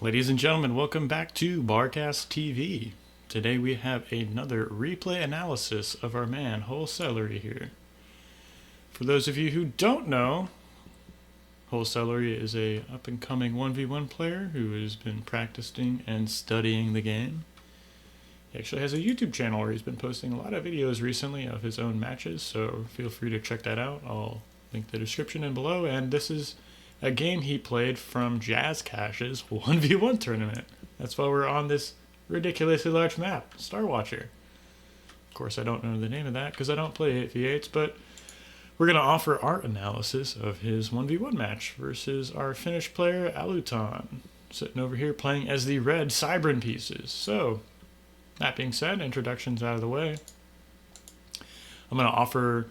Ladies and gentlemen, welcome back to Barcast TV. Today we have another replay analysis of our man WholeCelery here. For those of you who don't know, WholeCelery is a up-and-coming 1v1 player who has been practicing and studying the game. He actually has a YouTube channel where he's been posting a lot of videos recently of his own matches, so feel free to check that out. I'll link the description in below, and this is a game he played from Jazz Cash's 1v1 tournament. That's why we're on this ridiculously large map, Star Watcher. Of course, I don't know the name of that because I don't play 8v8s, but we're going to offer our analysis of his 1v1 match versus our Finnish player, Alluton, sitting over here playing as the red Cybran pieces. So, that being said, introductions out of the way, I'm going to offer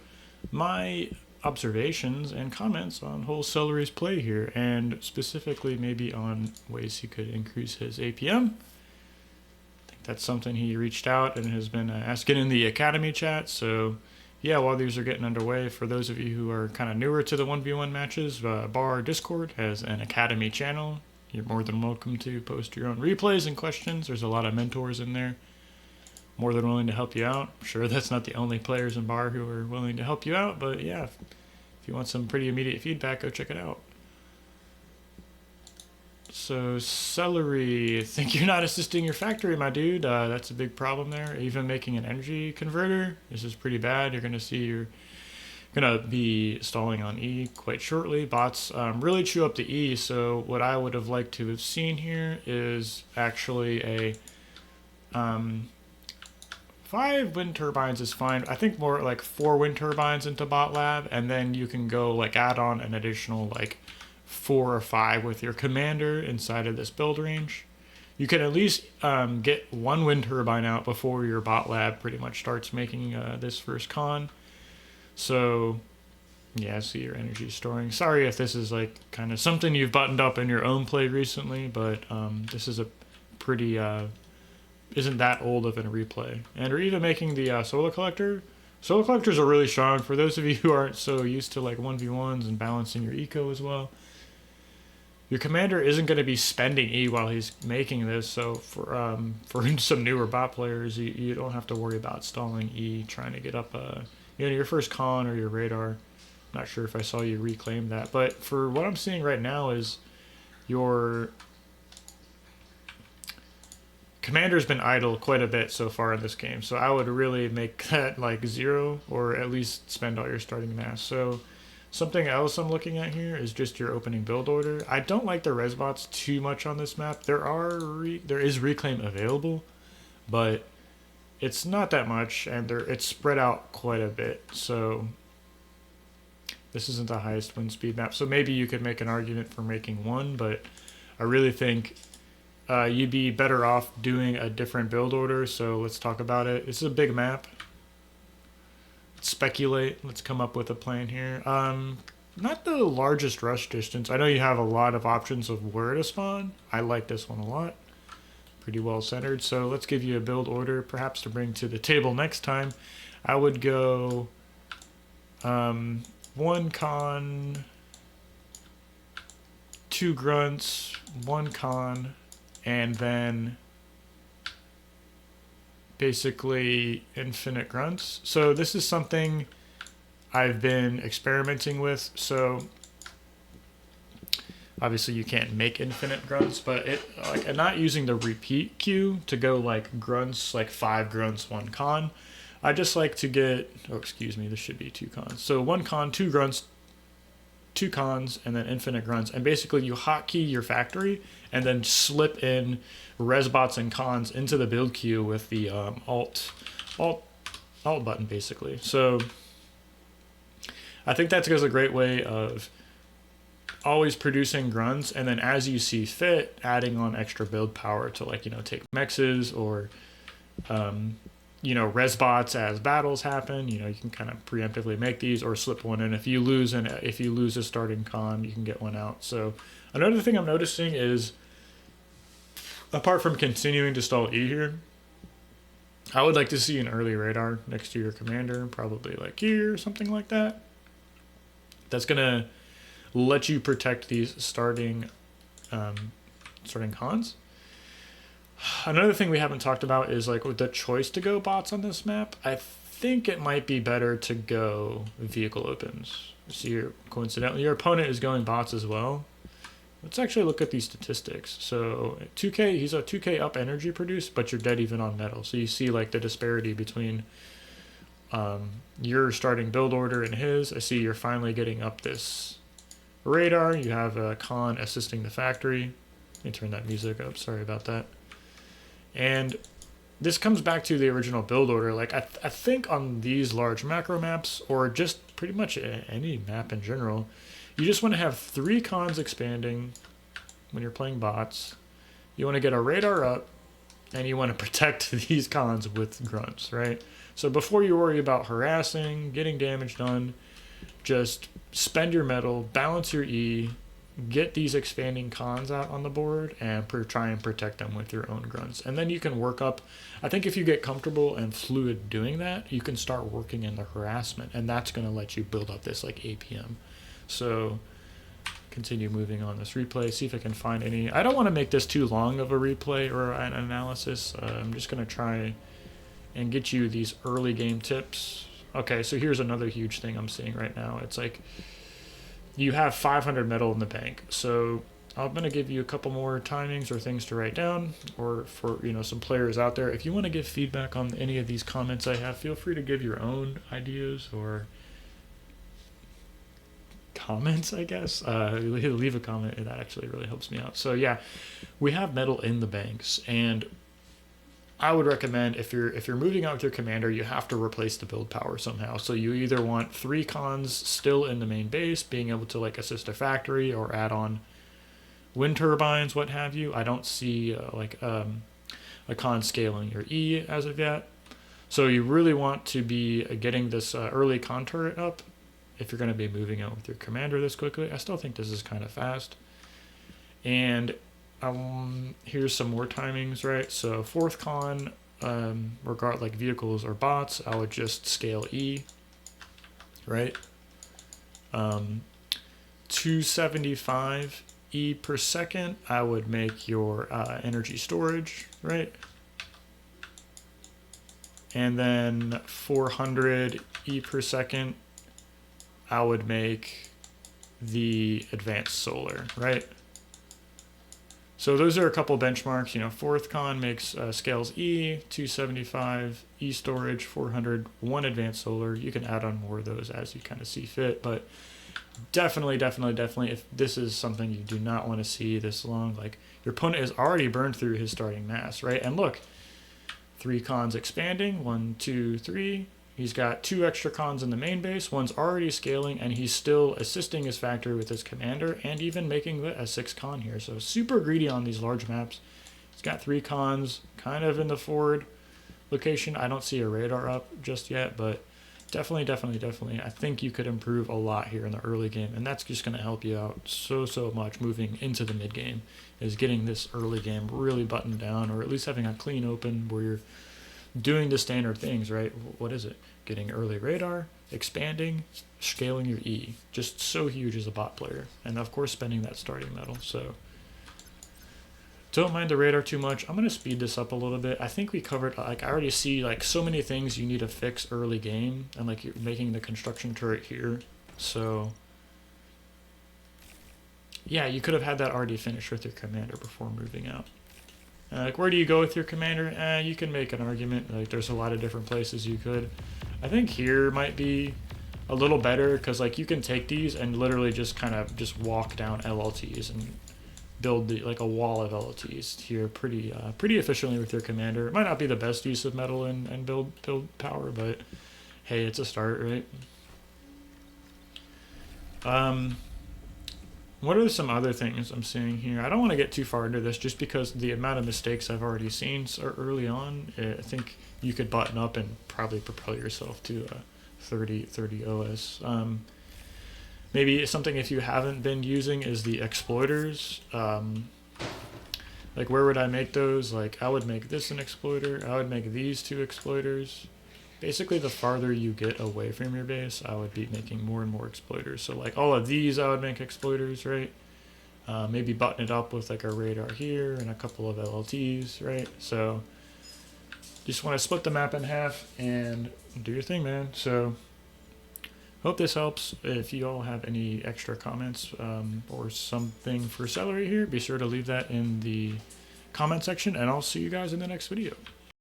my observations and comments on WholeCelery's play here, and specifically maybe on ways he could increase his APM. I think that's something he reached out and has been asking in the Academy chat. So yeah, while these are getting underway, for those of you who are kind of newer to the 1v1 matches, Bar Discord has an Academy channel. You're more than welcome to post your own replays and questions. There's a lot of mentors in there, more than willing to help you out. I'm sure that's not the only players in Bar who are willing to help you out, but yeah, if you want some pretty immediate feedback, go check it out. So, Celery, think you're not assisting your factory, my dude. That's a big problem there. Even making an energy converter, this is pretty bad. You're going to see you're going to be stalling on E quite shortly. Bots really chew up the E, so what I would have liked to have seen here is actually a 5 wind turbines is fine. I think more like 4 wind turbines into bot lab, and then you can go like add on an additional like 4 or 5 with your commander inside of this build range. You can at least get 1 wind turbine out before your bot lab pretty much starts making this first con. So yeah, see your energy storing. Sorry if this is like kind of something you've buttoned up in your own play recently, but this is a pretty isn't that old of a replay. And we're even making the solar collector. Solar collectors are really strong for those of you who aren't so used to like 1v1s and balancing your eco as well. Your commander isn't going to be spending E while he's making this, so for some newer bot players, you don't have to worry about stalling E trying to get up your first con or your radar. Not sure if I saw you reclaim that, but for what I'm seeing right now is your commander's been idle quite a bit so far in this game, so I would really make that like 0, or at least spend all your starting mass. So something else I'm looking at here is just your opening build order. I don't like the res bots too much on this map. There is reclaim available, but it's not that much, and it's spread out quite a bit. So this isn't the highest wind speed map, so maybe you could make an argument for making 1, but I really think you'd be better off doing a different build order. So let's talk about it. This is a big map. Let's speculate. Let's come up with a plan here. Not the largest rush distance. I know you have a lot of options of where to spawn. I like this one a lot. Pretty well centered. So let's give you a build order, perhaps to bring to the table next time. I would go 1 con, 2 grunts, 1 con, and then basically infinite grunts. So this is something I've been experimenting with. So obviously you can't make infinite grunts, but I'm not using the repeat queue to go like grunts, like 5 grunts, 1 con. I just like to get, oh excuse me, this should be 2 cons. So 1 con, 2 grunts, 2 cons, and then infinite grunts, and basically you hotkey your factory and then slip in res bots and cons into the build queue with the alt button basically. So I think that's a great way of always producing grunts, and then as you see fit, adding on extra build power to like take mexes or res bots as battles happen. You can kind of preemptively make these or slip one in. If you lose a starting con, you can get one out. So another thing I'm noticing is, apart from continuing to stall E here, I would like to see an early radar next to your commander, probably like here or something like that. That's gonna let you protect these starting starting cons. Another thing we haven't talked about is like with the choice to go bots on this map. I think it might be better to go vehicle opens. So coincidentally, your opponent is going bots as well. Let's actually look at these statistics. So 2K, he's a 2K up energy produced, but you're dead even on metal. So you see like the disparity between your starting build order and his. I see you're finally getting up this radar. You have a con assisting the factory. Let me turn that music up. Sorry about that. And this comes back to the original build order. Like I think on these large macro maps, or just pretty much any map in general, you just want to have 3 cons expanding when you're playing bots. You want to get a radar up, and you want to protect these cons with grunts, right? So before you worry about harassing, getting damage done, just spend your metal, balance your E, get these expanding cons out on the board, and try and protect them with your own grunts. And then you can work up. I think if you get comfortable and fluid doing that, you can start working in the harassment, and that's going to let you build up this like APM. So continue moving on this replay, see if I can find any. I don't want to make this too long of a replay or an analysis. I'm just going to try and get you these early game tips. Okay, so here's another huge thing I'm seeing right now. It's like you have 500 metal in the bank. So I'm going to give you a couple more timings or things to write down, or for some players out there, if you want to give feedback on any of these comments I have, feel free to give your own ideas or comments, I guess. Leave a comment, and that actually really helps me out. So yeah, we have metal in the banks, and I would recommend if you're moving out with your commander, you have to replace the build power somehow. So you either want 3 cons still in the main base, being able to like assist a factory or add on wind turbines, what have you. I don't see a con scaling your E as of yet. So you really want to be getting this early con turret up if you're going to be moving out with your commander this quickly. I still think this is kind of fast. And here's some more timings, right? So 4th con, regard like vehicles or bots, I would just scale E, right? 275 E per second, I would make your energy storage, right? And then 400 E per second, I would make the advanced solar, right? So those are a couple benchmarks. 4th con makes scales E, 275 E storage, 400 1 advanced solar. You can add on more of those as you kind of see fit, but definitely, if this is something you do not want to see this long, like your opponent has already burned through his starting mass, right? And look, 3 cons expanding, 1, 2, 3. He's got 2 extra cons in the main base. One's already scaling, and he's still assisting his factory with his commander, and even making a 6 con here. So super greedy on these large maps. He's got 3 cons, kind of in the forward location. I don't see a radar up just yet, but definitely. I think you could improve a lot here in the early game, and that's just going to help you out so much moving into the mid game. Is getting this early game really buttoned down, or at least having a clean open where you're doing the standard things, right? What is it? Getting early radar, expanding, scaling your E. Just so huge as a bot player. And of course spending that starting metal. So don't mind the radar too much. I'm going to speed this up a little bit. I think we covered, like I already see like so many things you need to fix early game, and like you're making the construction turret here. So yeah, you could have had that already finished with your commander before moving out. Like, where do you go with your commander? You can make an argument. Like, there's a lot of different places you could. I think here might be a little better, because like you can take these and literally just kind of just walk down LLTs and build like a wall of LLTs here pretty efficiently with your commander. It might not be the best use of metal and build power, but hey, it's a start, right? What are some other things I'm seeing here? I don't want to get too far into this just because the amount of mistakes I've already seen so early on. I think you could button up and probably propel yourself to 30 OS. Maybe something if you haven't been using is the exploiters. Like, where would I make those? Like, I would make this an exploiter. I would make these 2 exploiters. Basically, the farther you get away from your base, I would be making more and more exploiters. So like all of these, I would make exploiters, right? maybe button it up with like a radar here and a couple of LLTs, right? So just want to split the map in half and do your thing, man. So hope this helps. If you all have any extra comments or something for Celery here, be sure to leave that in the comment section, and I'll see you guys in the next video.